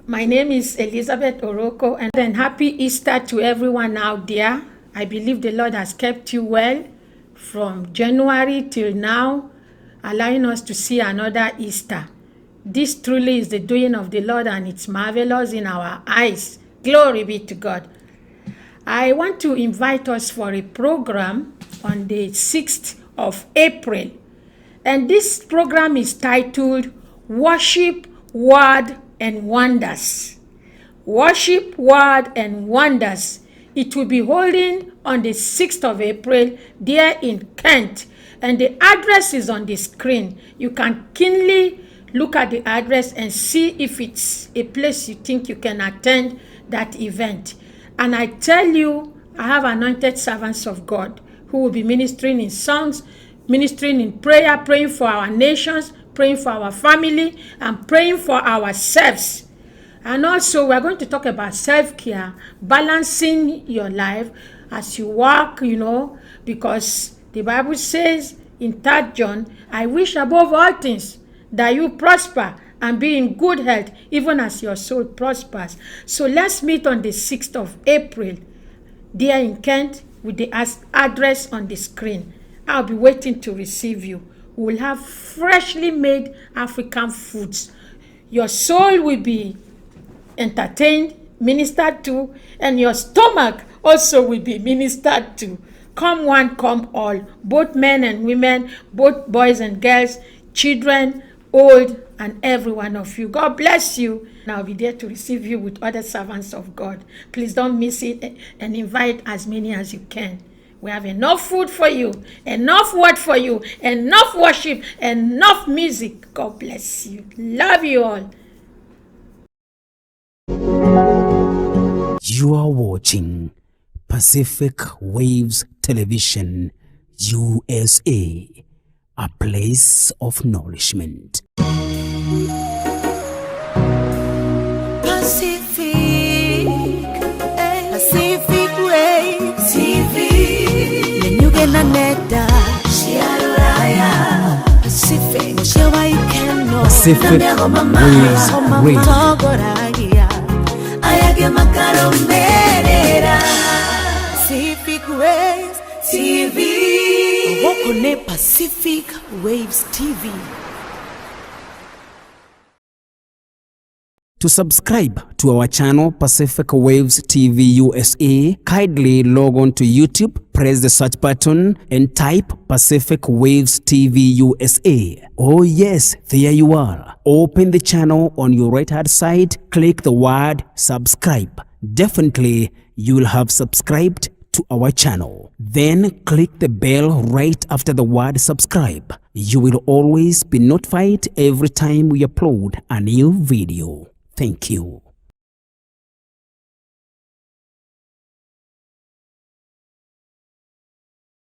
My name is Elizabeth Oroko, and happy Easter to everyone out there. I believe the Lord has kept you well from January till now, allowing us to see another Easter. This truly is the doing of the Lord, and it's marvelous in our eyes. Glory be to God. I want to invite us for a program on the 6th of April. And this program is titled Worship, Word, and Wonders. Worship, Word, and Wonders. It will be holding on the 6th of April there in Kent. And the address is on the screen. You can keenly look at the address and see if it's a place you think you can attend that event. And I tell you, I have anointed servants of God who will be ministering in songs, ministering in prayer, praying for our nations, praying for our family, and praying for ourselves. And also, we're going to talk about self-care, balancing your life as you work, because the Bible says in 3 John, I wish above all things that you prosper and be in good health, even as your soul prospers. So let's meet on the 6th of April, there in Kent, with the address on the screen. I'll be waiting to receive you. We will have freshly made African foods. Your soul will be entertained, ministered to, and your stomach also will be ministered to. Come one, come all, both men and women, both boys and girls, children, old, and every one of you. God bless you. And I'll be there to receive you with other servants of God. Please don't miss it and invite as many as you can. We have enough food for you, enough word for you, enough worship, enough music. God bless you. Love you all. You are watching Pacific Waves Television, USA, a place of nourishment. Pacific Waves TV. Lenyugena neta. Shiaraya. Pacific. Shewa ikeno. Pacific Waves Radio. Ayage makaro merera. Pacific Waves TV. Wokone Pacific Waves TV. To subscribe to our channel Pacific Waves TV USA, kindly log on to YouTube, press the search button and type Pacific Waves TV USA. Oh yes, there you are. Open the channel on your right hand side, click the word subscribe. Definitely you will have subscribed to our channel. Then click the bell right after the word subscribe. You will always be notified every time we upload a new video. Thank you.